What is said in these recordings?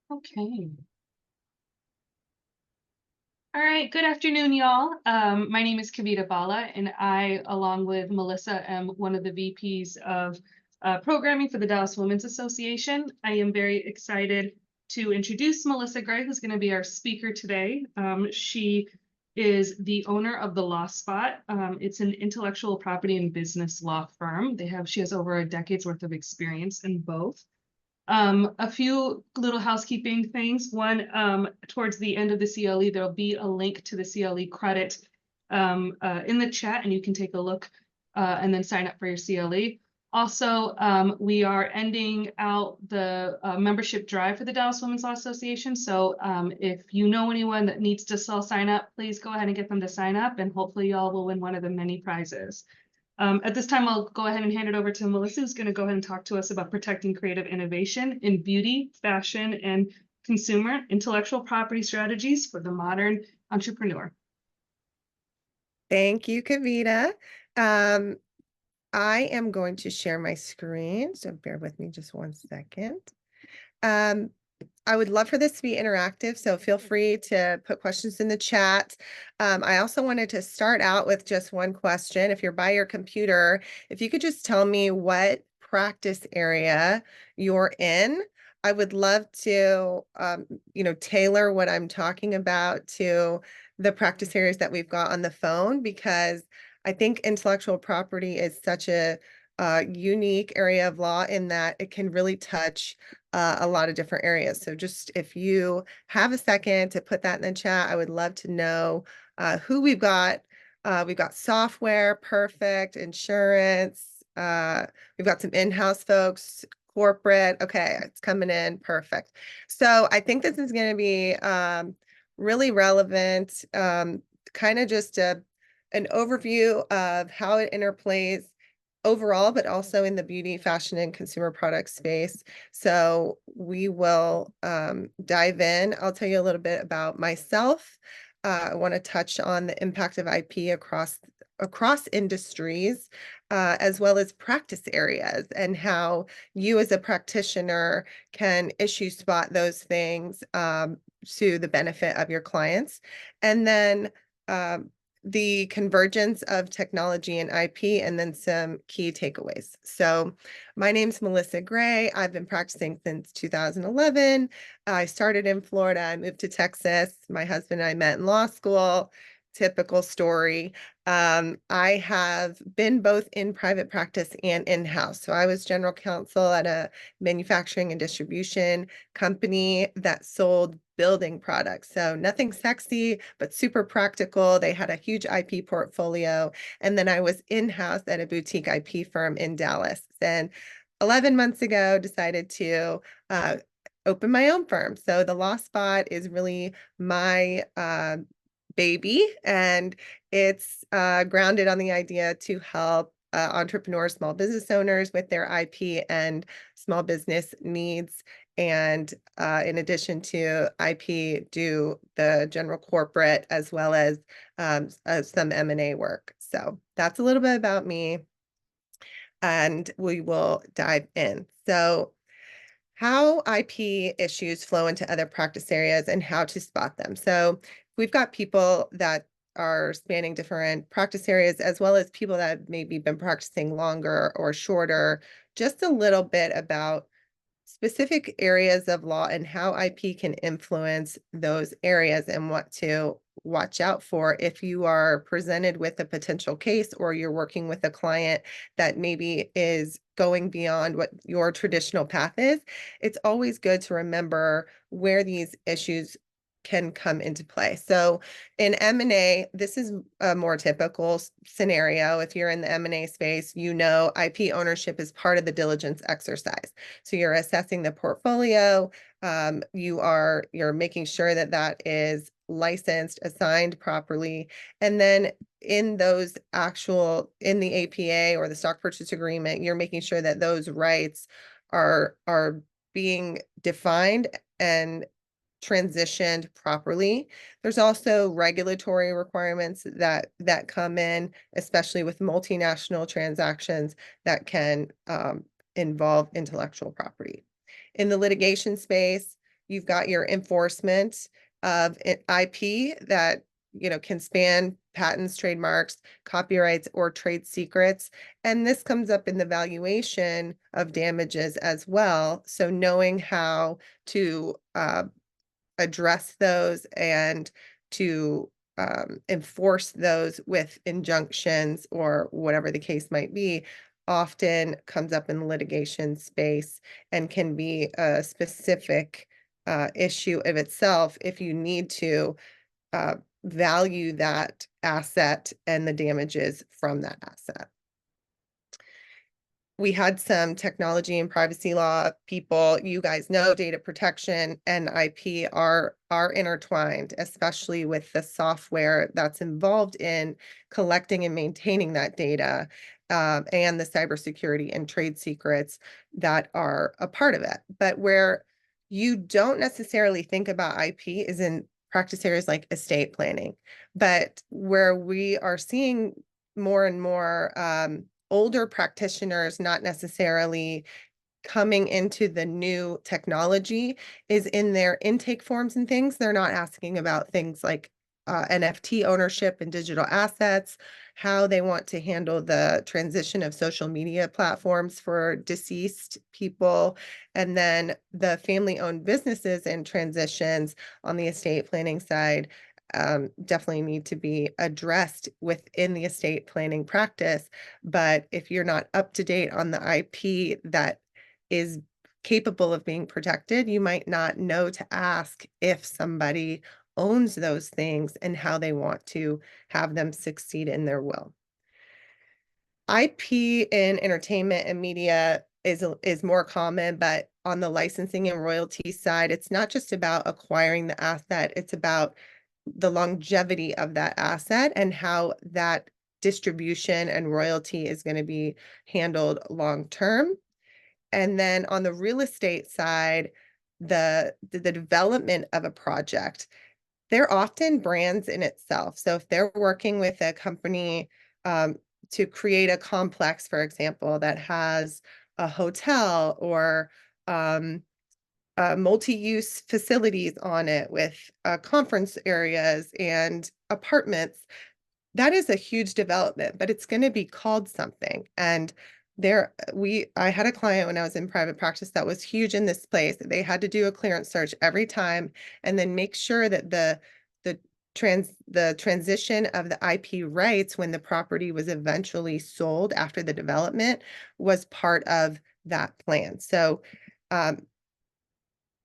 Okay. All right. Good afternoon, y'all. My name is Kavita Bala, and I, along with Melissa, am one of the VPs of programming for the Dallas Women's Association. I am very excited to introduce Melissa Gray, who's going to be our speaker today. She is the owner of the Law Spot. It's an intellectual property and business law firm. She has over a decade's worth of experience in both. A few little housekeeping things. One, towards the end of the CLE, there'll be a link to the CLE credit in the chat, and you can take a look and then sign up for your CLE. Also, we are ending out the membership drive for the Dallas Women's Law Association. So if you know anyone that needs to still sign up, please go ahead and get them to sign up, and hopefully y'all will win one of the many prizes. At this time, I'll go ahead and hand it over to Melissa, who's going to go ahead and talk to us about protecting creative innovation in beauty, fashion, and consumer intellectual property strategies for the modern entrepreneur. Thank you, Kavita. I am going to share my screen, so bear with me just one second. I would love for this to be interactive, so feel free to put questions in the chat. I also wanted to start out with just one question. If you're by your computer, if you could just tell me what practice area you're in. I would love to, tailor what I'm talking about to the practice areas that we've got on the phone, because I think intellectual property is such a unique area of law in that it can really touch a lot of different areas. So just if you have a second to put that in the chat, I would love to know who we've got. We've got software, perfect, insurance. We've got some in-house folks, corporate. Okay, it's coming in, perfect. So I think this is going to be really relevant, kind of just an overview of how it interplays overall, but also in the beauty, fashion, and consumer product space. So we will dive in. I'll tell you a little bit about myself. I want to touch on the impact of IP across industries, as well as practice areas, and how you as a practitioner can issue spot those things to the benefit of your clients. And then the convergence of technology and IP, and then some key takeaways. So my name's Melissa Gray. I've been practicing since 2011. I started in Florida. I moved to Texas. My husband and I met in law school. Typical story. I have been both in private practice and in-house. So I was general counsel at a manufacturing and distribution company that sold building products. So nothing sexy, but super practical. They had a huge IP portfolio. And then I was in-house at a boutique IP firm in Dallas. And 11 months ago, decided to open my own firm. So the Law Spot is really my baby, and it's grounded on the idea to help entrepreneurs, small business owners with their IP and small business needs. And in addition to IP, do the general corporate as well as some M&A work. So that's a little bit about me, and we will dive in. So how IP issues flow into other practice areas and how to spot them. So we've got people that are spanning different practice areas, as well as people that have maybe been practicing longer or shorter. Just a little bit about specific areas of law and how IP can influence those areas, and what to watch out for if you are presented with a potential case, or you're working with a client that maybe is going beyond what your traditional path is. It's always good to remember where these issues can come into play. So in M&A, this is a more typical scenario. If you're in the M&A space, IP ownership is part of the diligence exercise. So you're assessing the portfolio. You're making sure that that is licensed, assigned properly. And then in the APA or the stock purchase agreement, you're making sure that those rights are being defined and transitioned properly. There's also regulatory requirements that come in, especially with multinational transactions that can involve intellectual property. In the litigation space, You've got your enforcement of IP that, can span patents, trademarks, copyrights, or trade secrets. And this comes up in the valuation of damages as well. So knowing how to address those and to enforce those with injunctions or whatever the case might be often comes up in the litigation space and can be a specific issue of itself if you need to uh, value that asset and the damages from that asset. We had some technology and privacy law people. You guys know data protection and IP are intertwined, especially with the software that's involved in collecting and maintaining that data, and the cybersecurity and trade secrets that are a part of it. But where you don't necessarily think about IP is in practice areas like estate planning, but where we are seeing more and more older practitioners not necessarily coming into the new technology is in their intake forms and things. They're not asking about things like NFT ownership and digital assets, how they want to handle the transition of social media platforms for deceased people, and then the family-owned businesses and transitions on the estate planning side definitely need to be addressed within the estate planning practice. But if you're not up to date on the IP that is capable of being protected, you might not know to ask if somebody owns those things and how they want to have them succeed in their will. IP in entertainment and media is more common, but on the licensing and royalty side, it's not just about acquiring the asset, it's about the longevity of that asset and how that distribution and royalty is going to be handled long term. And then on the real estate side, the development of a project, they're often brands in itself. So if they're working with a company to create a complex, for example, that has a hotel or multi-use facilities on it with conference areas and apartments, that is a huge development, but it's going to be called something. And I had a client when I was in private practice that was huge in this place. They had to do a clearance search every time and then make sure that the the transition of the IP rights when the property was eventually sold after the development was part of that plan. So and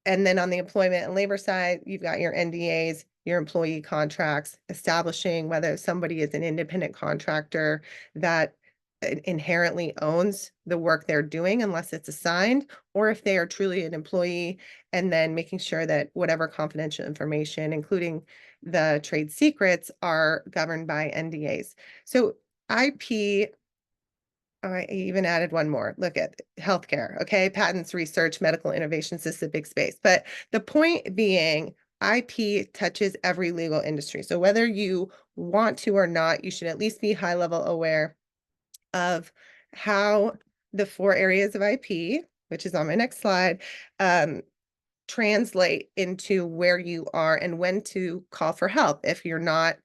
then on the employment and labor side, you've got your NDAs, your employee contracts, establishing whether somebody is an independent contractor that inherently owns the work they're doing unless it's assigned, or if they are truly an employee, and then making sure that whatever confidential information, including the trade secrets, are governed by NDAs. So IP, I even added one more. Look at healthcare, okay? Patents, research, medical innovation, specific space. But the point being, IP touches every legal industry. So whether you want to or not, you should at least be high level aware of how the 4 areas of IP, which is on my next slide, translate into where you are and when to call for help if you're not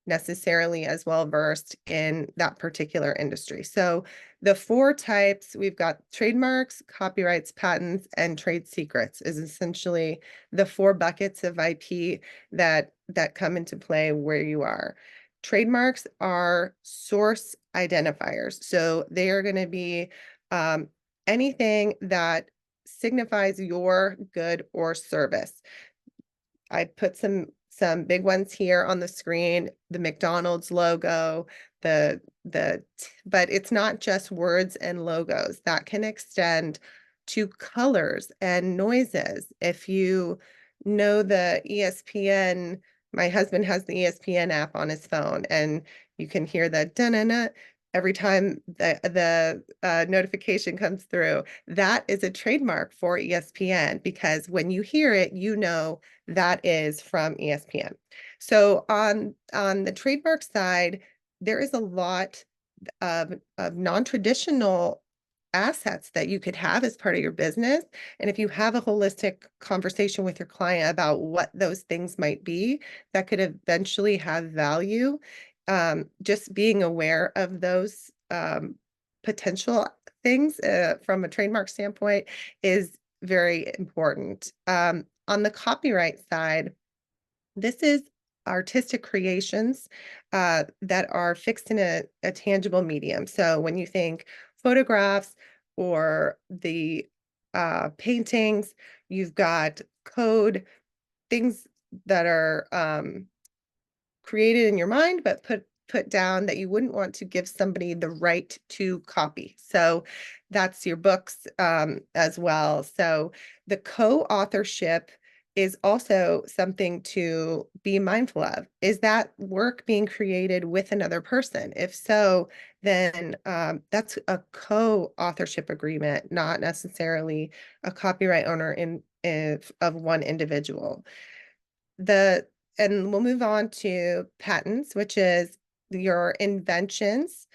necessarily as well versed in that particular industry. So the 4 types, we've got trademarks, copyrights, patents, and trade secrets is essentially the 4 buckets of IP that come into play where you are. Trademarks are source identifiers. So they are going to be anything that signifies your good or service. I put some big ones here on the screen, the McDonald's logo, but it's not just words and logos. That can extend to colors and noises. If you know the ESPN, my husband has the ESPN app on his phone, and you can hear the da-na-na every time the notification comes through. That is a trademark for ESPN because when you hear it, you know that is from ESPN. So on the trademark side, there is a lot of non-traditional assets that you could have as part of your business. And if you have a holistic conversation with your client about what those things might be that could eventually have value, just being aware of those potential things from a trademark standpoint is very important. On the copyright side, this is artistic creations that are fixed in a tangible medium. So when you think photographs or the paintings, you've got code, things that are created in your mind, but put down that you wouldn't want to give somebody the right to copy. So that's your books as well. So the co-authorship is also something to be mindful of. Is that work being created with another person? If so, then that's a co-authorship agreement, not necessarily a copyright owner of one individual. And we'll move on to patents, which is your inventions.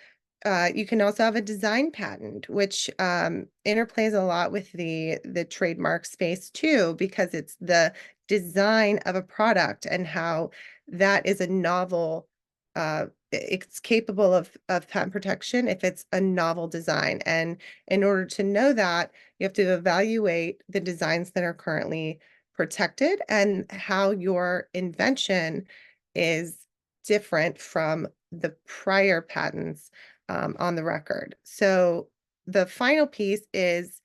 You can also have a design patent, which interplays a lot with the trademark space too, because it's the design of a product and how that is a novel. It's capable of patent protection if it's a novel design. And in order to know that, you have to evaluate the designs that are currently protected and how your invention is different from the prior patents on the record. So the final piece is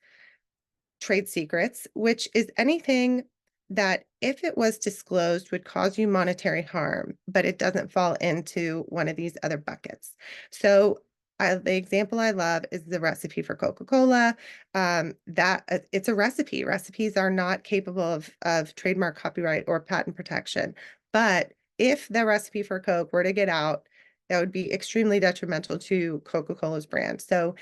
trade secrets, which is anything that if it was disclosed would cause you monetary harm, but it doesn't fall into one of these other buckets. So the example I love is the recipe for Coca-Cola. It's a recipe. Recipes are not capable of trademark, copyright, or patent protection. But if the recipe for Coke were to get out, that would be extremely detrimental to Coca-Cola's brand. So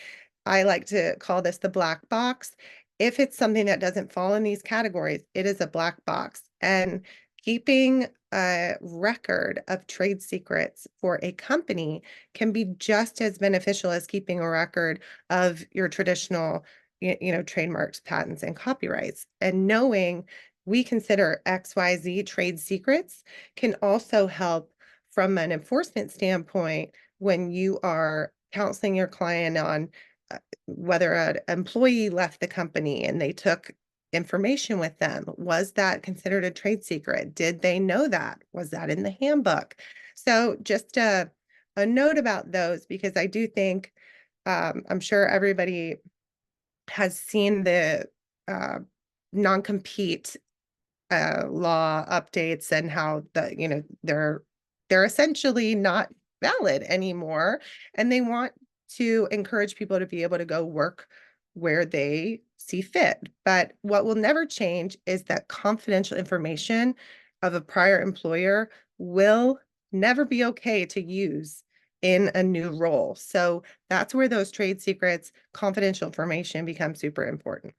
I like to call this the black box. If it's something that doesn't fall in these categories, it is a black box. And keeping a record of trade secrets for a company can be just as beneficial as keeping a record of your traditional, trademarks, patents, and copyrights. And knowing we consider XYZ trade secrets can also help from an enforcement standpoint when you are counseling your client on whether an employee left the company and they took information with them. Was that considered a trade secret? Did they know that? Was that in the handbook? So just a note about those, because I do think I'm sure everybody has seen the non-compete law updates and how they're essentially not valid anymore, and they want to encourage people to be able to go work where they see fit. But what will never change is that confidential information of a prior employer will never be okay to use in a new role. So that's where those trade secrets, confidential information becomes super important.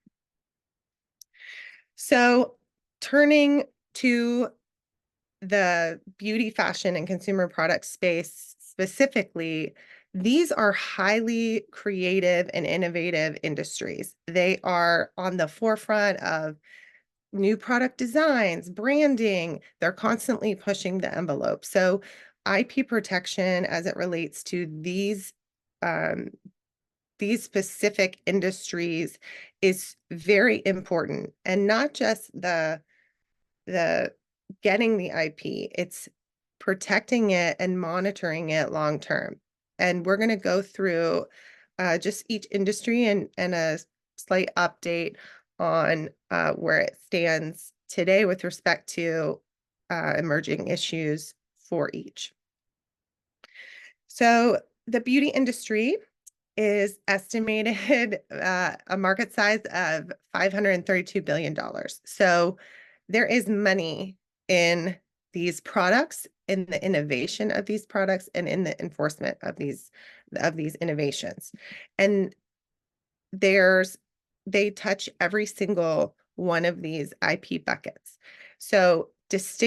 So turning to the beauty, fashion, and consumer product space specifically, these are highly creative and innovative industries. They are on the forefront of new product designs, branding. They're constantly pushing the envelope. So IP protection as it relates to these specific industries is very important, and not just the getting the IP, it's protecting it and monitoring it long term. And we're going to go through just each industry and a slight update on where it stands today with respect to emerging issues for each. So the beauty industry is estimated a market size of $532 billion. So there is money in these products, in the innovation of these products, and in the enforcement of these innovations. And they touch every single one of these IP buckets. So it's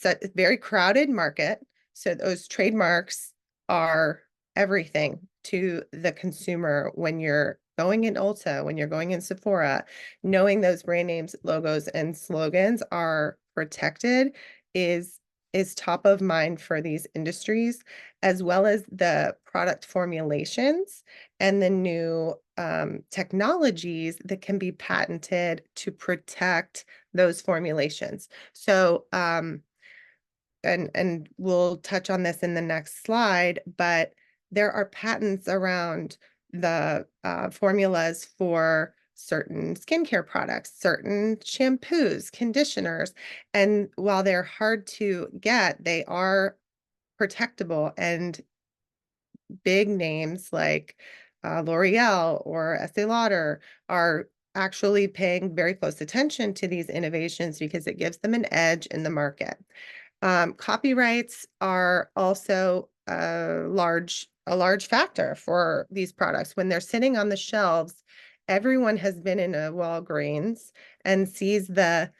a very crowded market. So those trademarks are everything to the consumer when you're going in Ulta, when you're going in Sephora, knowing those brand names, logos, and slogans are protected is is top of mind for these industries, as well as the product formulations and the new technologies that can be patented to protect those formulations. So, and we'll touch on this in the next slide, but there are patents around the formulas for certain skincare products, certain shampoos, conditioners, and while they're hard to get, they are protectable, and big names like L'Oreal or Estee Lauder are actually paying very close attention to these innovations because it gives them an edge in the market. Copyrights are also a large factor for these products. When they're sitting on the shelves, everyone has been in a Walgreens and sees the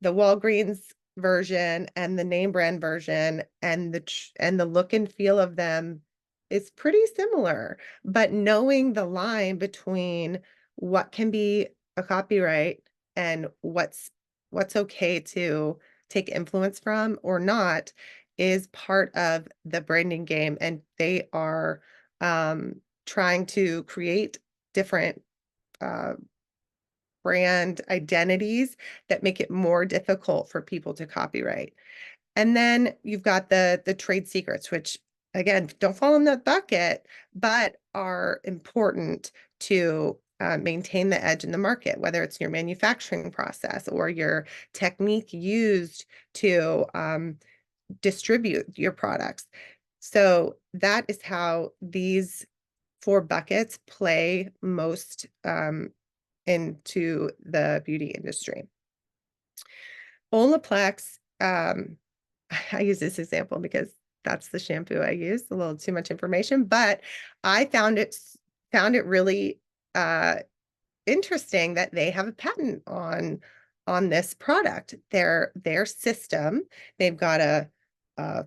Walgreens version and the name brand version, and the look and feel of them is pretty similar. But knowing the line between what can be a copyright and what's okay to take influence from or not is part of the branding game, and they are trying to create different uh, brand identities that make it more difficult for people to copyright. And then you've got the trade secrets, which again don't fall in that bucket, but are important to maintain the edge in the market, whether it's your manufacturing process or your technique used to distribute your products. So that is how these four buckets play most into the beauty industry. Olaplex, I use this example because that's the shampoo I use, a little too much information, but I found it really interesting that they have a patent on this product. Their system, they've got a a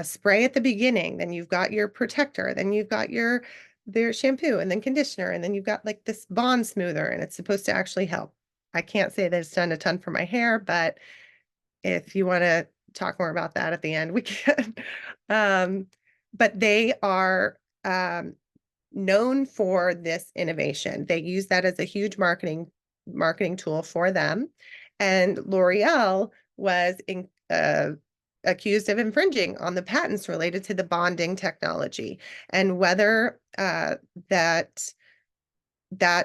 spray at the beginning, then you've got your protector, then you've got their shampoo and then conditioner, and then you've got like this bond smoother, and it's supposed to actually help. I can't say that it's done a ton for my hair, but if you want to talk more about that at the end, we can. Um, but they are known for this innovation. They use that as a huge marketing tool for them. And L'Oreal was accused of infringing on the patents related to the bonding technology, and whether that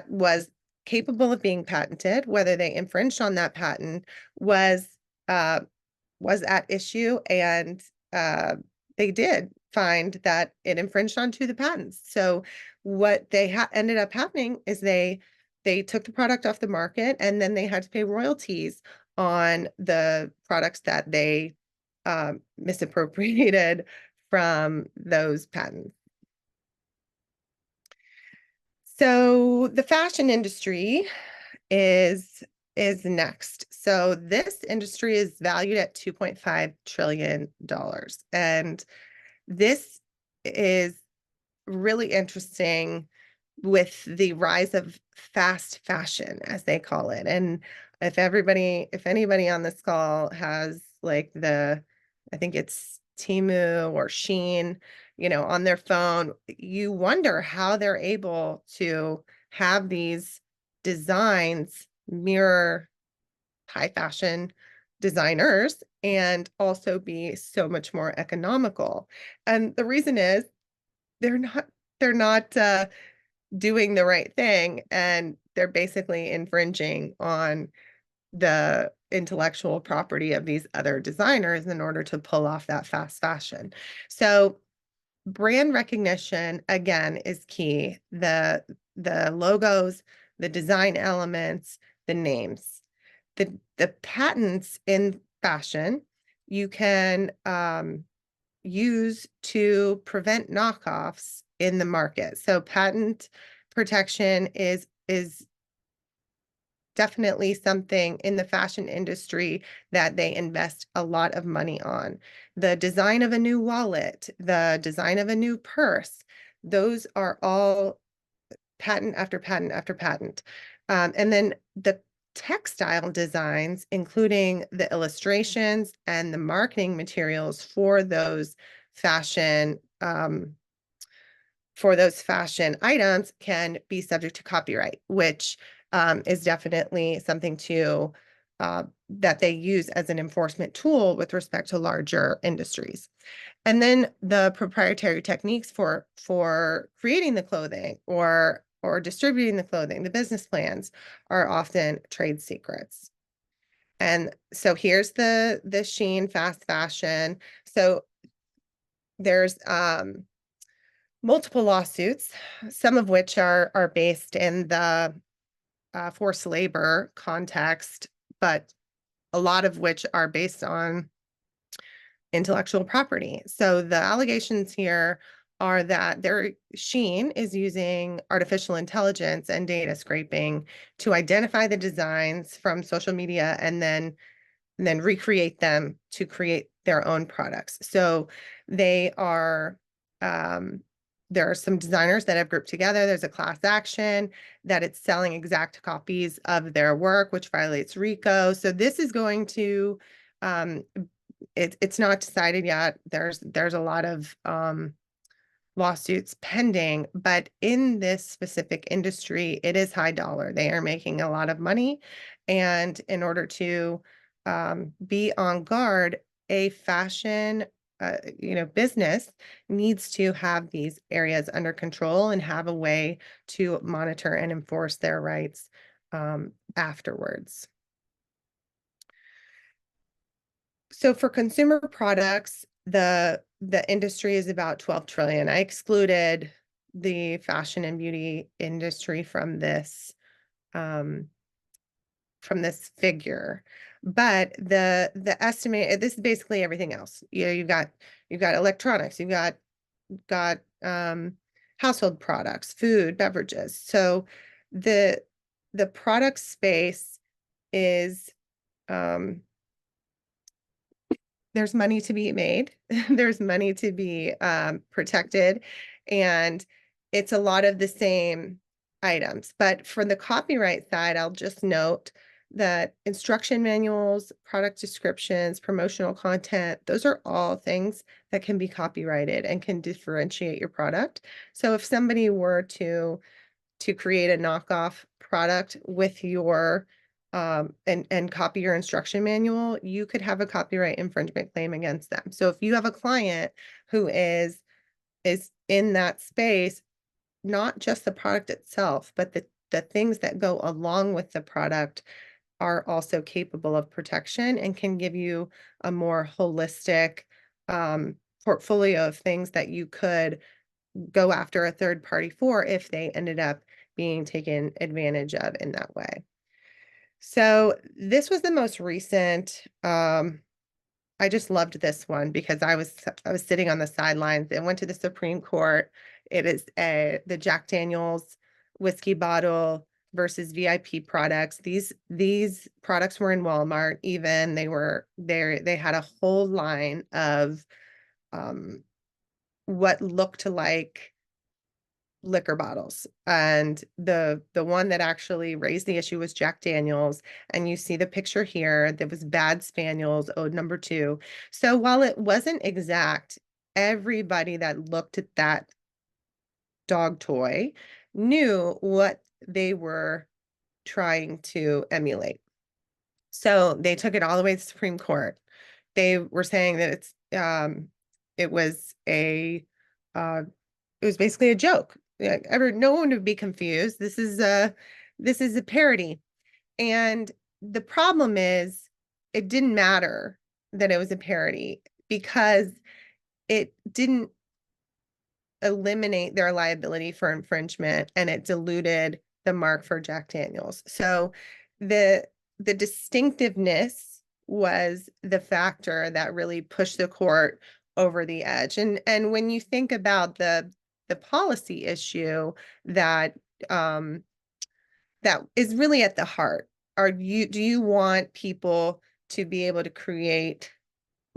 was capable of being patented, whether they infringed on that patent was uh, was at issue, and they did find that it infringed onto the patents. So what they ended up happening is they took the product off the market, and then they had to pay royalties on the products that they misappropriated from those patents. So the fashion industry is next. So this industry is valued at $2.5 trillion. And this is really interesting with the rise of fast fashion, as they call it. And if anybody on this call has like I think it's Temu or Shein, on their phone, you wonder how they're able to have these designs mirror high fashion designers and also be so much more economical. And the reason is they're not they're not doing the right thing, and they're basically infringing on the intellectual property of these other designers in order to pull off that fast fashion. So brand recognition again is key. The logos, the design elements, the names, the patents in fashion you can use to prevent knockoffs in the market. So patent protection is definitely something in the fashion industry that they invest a lot of money on. The design of a new wallet, the design of a new purse, those are all patent after patent after patent. And then the textile designs, including the illustrations and the marketing materials fashion for those fashion items can be subject to copyright, which is definitely something that they use as an enforcement tool with respect to larger industries. And then the proprietary techniques for creating the clothing or distributing the clothing, the business plans are often trade secrets. And so here's the Sheen fast fashion. So there's multiple lawsuits, some of which are based in the forced labor context, but a lot of which are based on intellectual property. So the allegations here are that Sheen is using artificial intelligence and data scraping to identify the designs from social media and then recreate them to create their own products. So they are there are some designers that have grouped together. There's a class action that it's selling exact copies of their work, which violates RICO. So this is going to it's not decided yet. There's a lot of lawsuits pending, but in this specific industry, it is high dollar. They are making a lot of money. And in order to be on guard, a fashion business needs to have these areas under control and have a way to monitor and enforce their rights afterwards. So for consumer products, the industry is about 12 trillion. I excluded the fashion and beauty industry from this figure. But the estimate, this is basically everything else. You've got electronics, you've got household products, food, beverages. So the product space is there's money to be made. There's money to be protected. And it's a lot of the same items. But for the copyright side, I'll just note that instruction manuals, product descriptions, promotional content, those are all things that can be copyrighted and can differentiate your product. So if somebody were to create a knockoff product with your and copy your instruction manual, you could have a copyright infringement claim against them. So if you have a client who is in that space, not just the product itself, but the things that go along with the product are also capable of protection and can give you a more holistic portfolio of things that you could go after a third party for if they ended up being taken advantage of in that way. So this was the most recent. I just loved this one because I was sitting on the sidelines. It went to the Supreme Court. It is the Jack Daniel's whiskey bottle versus VIP products. These products were in Walmart. Even they were there. They had a whole line of what looked like liquor bottles, and the one that actually raised the issue was Jack Daniel's, and you see the picture here. There was Bad Spaniels ode number 2. So while it wasn't exact, everybody that looked at that dog toy knew what they were trying to emulate. So they took it all the way to the Supreme Court. They were saying that it was basically a joke. No one would be confused. This is a parody. And the problem is it didn't matter that it was a parody because it didn't eliminate their liability for infringement, and it diluted the mark for Jack Daniel's. So the distinctiveness was the factor that really pushed the court over the edge. And when you think about the policy issue that that is really at the heart, do you want people to be able to create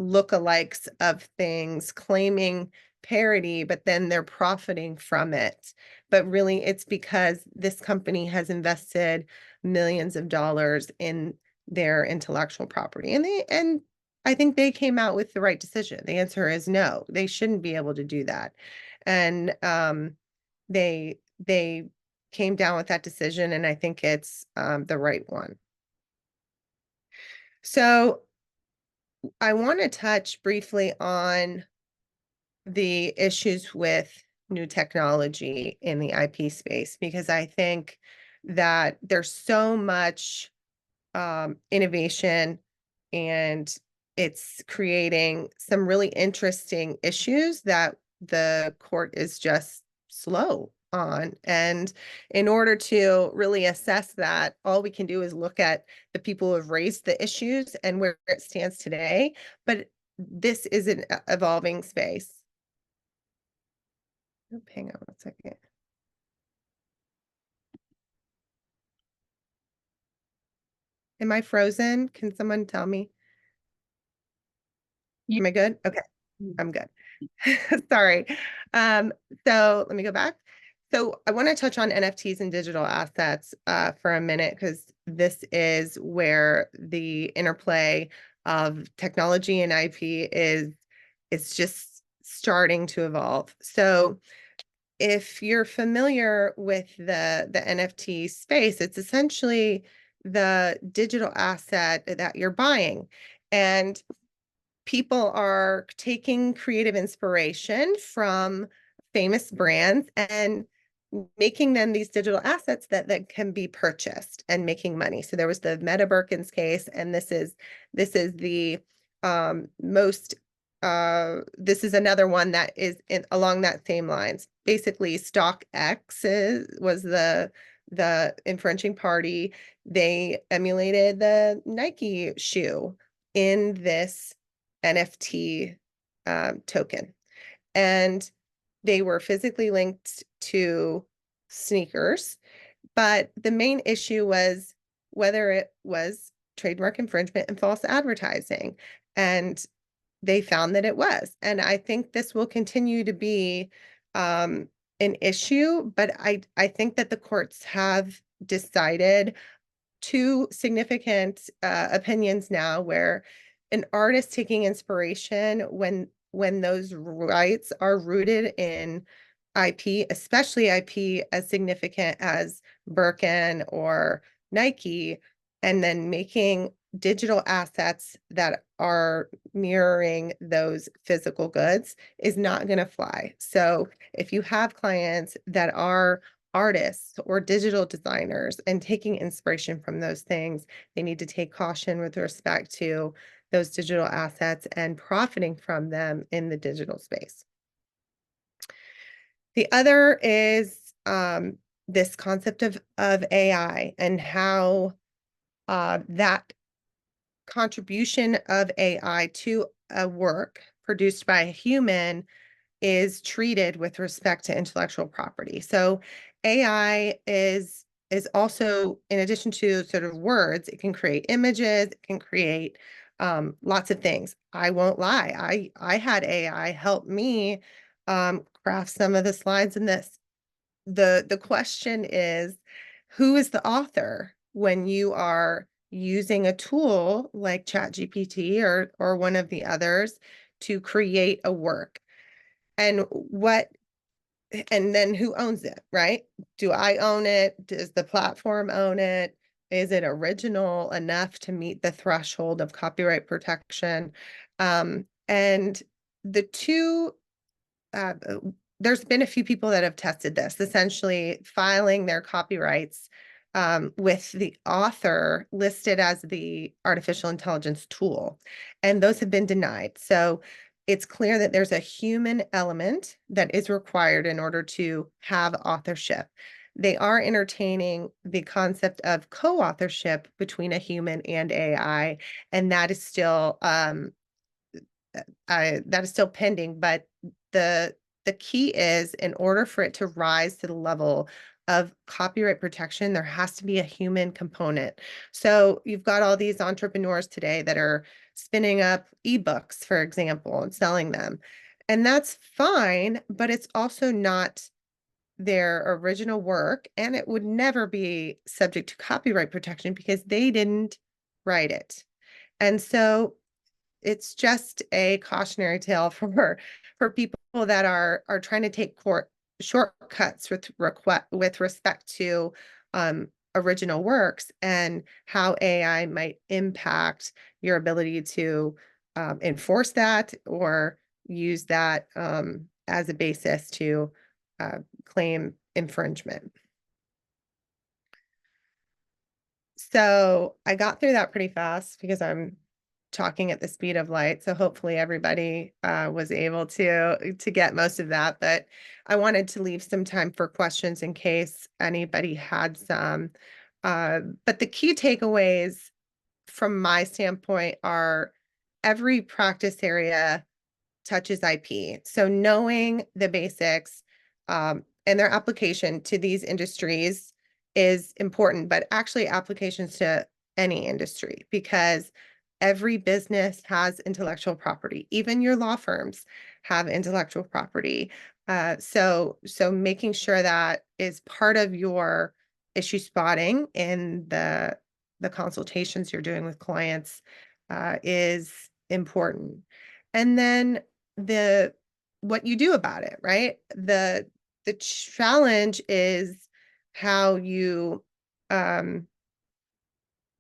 lookalikes of things, claiming parody, but then they're profiting from it. But really, it's because this company has invested millions of dollars in their intellectual property. And I think they came out with the right decision. The answer is no, they shouldn't be able to do that. And they came down with that decision, and I think it's the right one. So I want to touch briefly on the issues with new technology in the IP space, because I think that there's so much innovation, and it's creating some really interesting issues that the court is just slow on. And in order to really assess that, all we can do is look at the people who have raised the issues and where it stands today. But this is an evolving space. Oh, hang on one second. Am I frozen? Can someone tell me? Am I good? Okay, I'm good. Sorry. So let me go back. So I want to touch on NFTs and digital assets for a minute, because this is where the interplay of technology and IP is just starting to evolve. So if you're familiar with the NFT space, it's essentially the digital asset that you're buying. And people are taking creative inspiration from famous brands and making them these digital assets that can be purchased and making money. So there was the Meta Birkins case, and this is the most this is another one that is along that same lines. Basically, was the infringing party. They emulated the Nike shoe in this NFT token. And they were physically linked to sneakers, but the main issue was whether it was trademark infringement and false advertising. And they found that it was. And I think this will continue to be an issue, but I think that the courts have decided two significant opinions now where an artist taking inspiration when those rights are rooted in IP, especially IP as significant as Birkin or Nike, and then making digital assets that are mirroring those physical goods is not going to fly. So if you have clients that are artists or digital designers and taking inspiration from those things, they need to take caution with respect to those digital assets and profiting from them in the digital space. The other is this concept of AI and how that contribution of AI to a work produced by a human is treated with respect to intellectual property. So AI is also, in addition to sort of words, it can create images, it can create lots of things. I won't lie, I had AI help me craft some of the slides in this. The question is, who is the author when you are using a tool like ChatGPT or one of the others to create a work? And then who owns it, right? Do I own it? Does the platform own it? Is it original enough to meet the threshold of copyright protection? And the two, there's been a few people that have tested this, essentially filing their copyrights with the author listed as the artificial intelligence tool, and those have been denied. So it's clear that there's a human element that is required in order to have authorship. They are entertaining the concept of co-authorship between a human and AI, and that is still pending. But the key is, in order for it to rise to the level of copyright protection, there has to be a human component. So you've got all these entrepreneurs today that are spinning up ebooks, for example, and selling them. And that's fine, but it's also not their original work, and it would never be subject to copyright protection because they didn't write it. And so it's just a cautionary tale for people that are trying to take court shortcuts with respect to um, original works and how AI might impact your ability to enforce that or use that as a basis to claim infringement. So I got through that pretty fast because I'm talking at the speed of light. So hopefully everybody was able to get most of that. But I wanted to leave some time for questions in case anybody had some. But the key takeaways from my standpoint are every practice area touches IP. So knowing the basics and their application to these industries is important, but actually applications to any industry because every business has intellectual property. Even your law firms have intellectual property. So making sure that is part of your issue spotting in the consultations you're doing with clients is important. And then the what you do about it, right? The challenge is how you um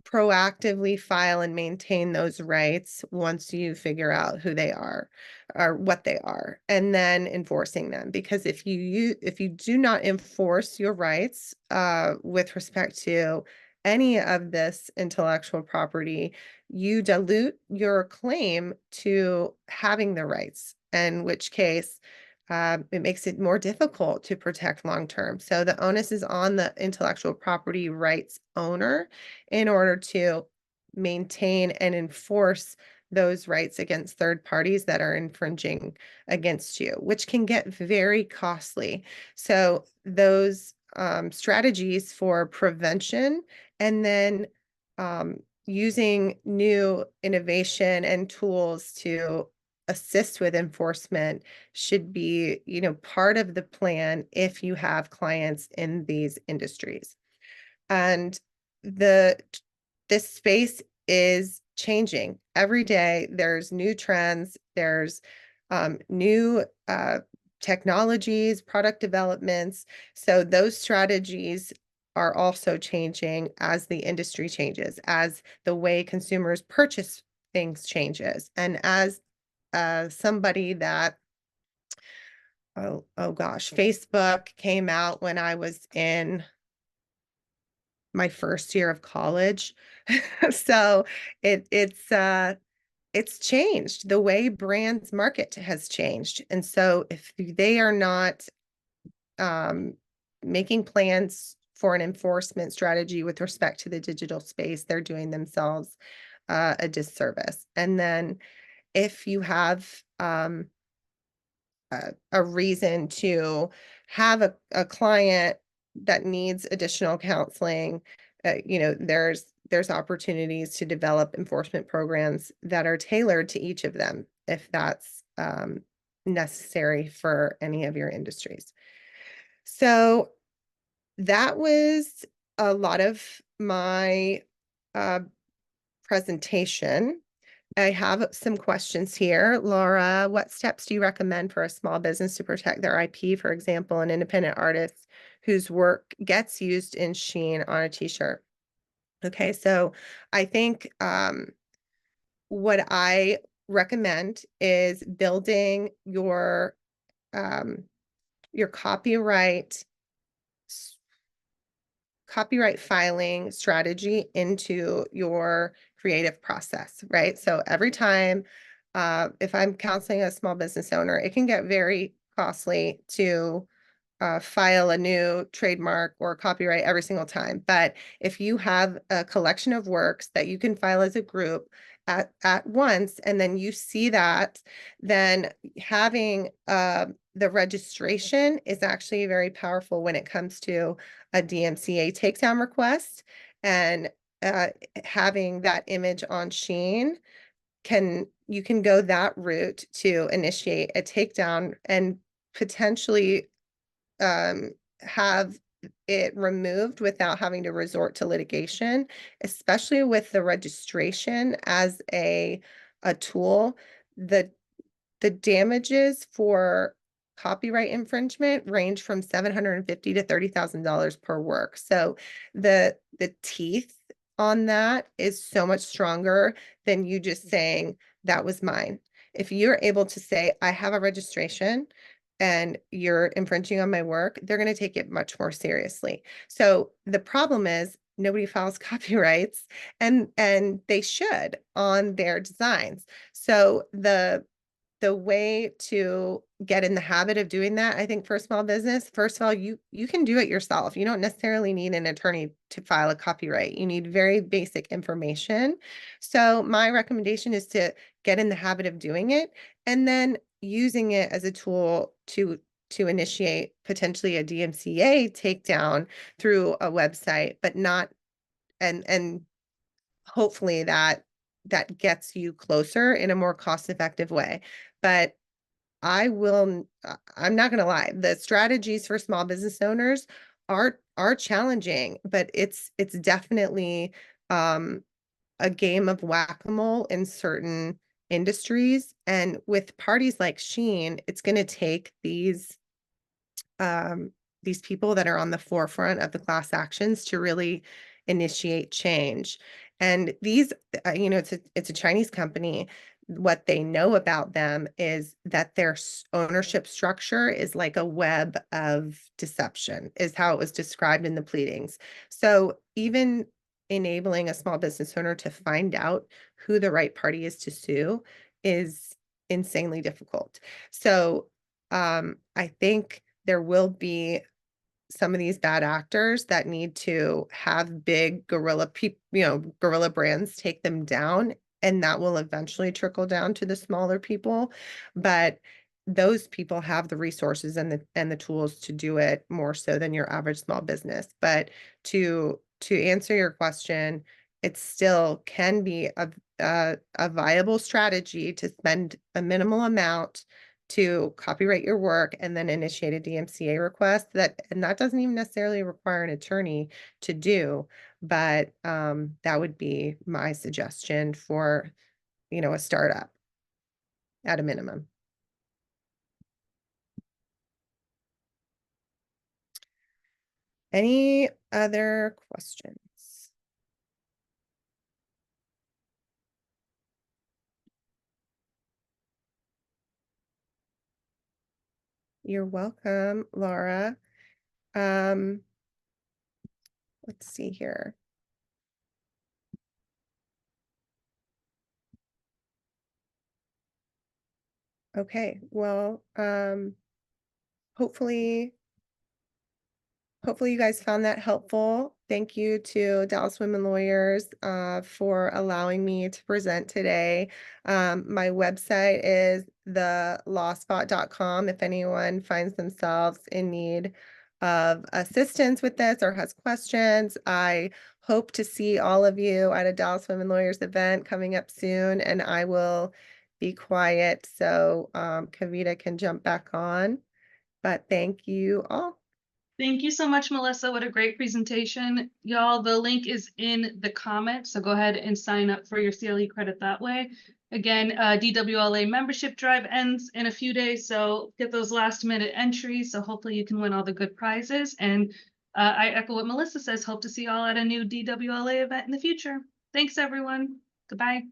proactively file and maintain those rights once you figure out who they are or what they are, and then enforcing them. Because if you do not enforce your rights with respect to any of this intellectual property, you dilute your claim to having the rights, in which case it makes it more difficult to protect long term. So the onus is on the intellectual property rights owner in order to maintain and enforce those rights against third parties that are infringing against you, which can get very costly. So those strategies for prevention and then using new innovation and tools to assist with enforcement should be, part of the plan if you have clients in these industries. And the this space is changing every day. There's new trends, there's new technologies, product developments. So those strategies are also changing as the industry changes, as the way consumers purchase things changes. And as somebody that oh gosh, Facebook came out when I was in my first year of college. So it's changed. The way brands market has changed. And so if they are not um making plans for an enforcement strategy with respect to the digital space, they're doing themselves a disservice. And then if you have a reason to have a client that needs additional counseling, there's opportunities to develop enforcement programs that are tailored to each of them if that's necessary for any of your industries. So that was a lot of my uh, presentation. I have some questions here. Laura, what steps do you recommend for a small business to protect their IP, for example, an independent artist whose work gets used in Shein on a t-shirt? Okay, so I think what I recommend is building um, your copyright filing strategy into your creative process, right? So every time, if I'm counseling a small business owner, it can get very costly to file a new trademark or copyright every single time. But if you have a collection of works that you can file as a group at once, and then you see that, then having the registration is actually very powerful when it comes to a DMCA takedown request, and having that image on Sheen you can go that route to initiate a takedown and potentially have it removed without having to resort to litigation, especially with the registration as a tool. The damages for copyright infringement range from $750 to $30,000 per work. So the teeth on that is so much stronger than you just saying that was mine. If you're able to say, I have a registration and you're infringing on my work, they're going to take it much more seriously. So the problem is nobody files copyrights, and they should on their designs. So the way to get in the habit of doing that, I think, for a small business, first of all, you can do it yourself. You don't necessarily need an attorney to file a copyright. You need very basic information. So my recommendation is to get in the habit of doing it and then using it as a tool to initiate potentially a DMCA takedown through a website, but not and hopefully that gets you closer in a more cost-effective way. But I'm not gonna lie, the strategies for small business owners are challenging, but it's definitely a game of whack-a-mole in certain industries. And with parties like Shein, it's gonna take these people that are on the forefront of the class actions to really initiate change. And these, it's a Chinese company. What they know about them is that their ownership structure is like a web of deception, is how it was described in the pleadings. So even enabling a small business owner to find out who the right party is to sue is insanely difficult. So I think there will be some of these bad actors that need to have big guerrilla brands take them down, and that will eventually trickle down to the smaller people. But those people have the resources and the tools to do it more so than your average small business. But to answer your question, it still can be a viable strategy to spend a minimal amount to copyright your work and then initiate a DMCA request, and that doesn't even necessarily require an attorney to do, but that would be my suggestion for, a startup at a minimum. Any other questions? You're welcome, Laura. Let's see here. Okay, well, hopefully you guys found that helpful. Thank you to Dallas Women Lawyers for allowing me to present today. My website is thelawspot.com if anyone finds themselves in need of assistance with this or has questions. I hope to see all of you at a Dallas Women Lawyers event coming up soon, and I will be quiet so Kavita can jump back on. But thank you all. Thank you so much, Melissa. What a great presentation. Y'all, the link is in the comments, so go ahead and sign up for your CLE credit that way. Again, DWLA membership drive ends in a few days, so get those last minute entries. So hopefully you can win all the good prizes. And I echo what Melissa says, hope to see y'all at a new DWLA event in the future. Thanks, everyone. Goodbye.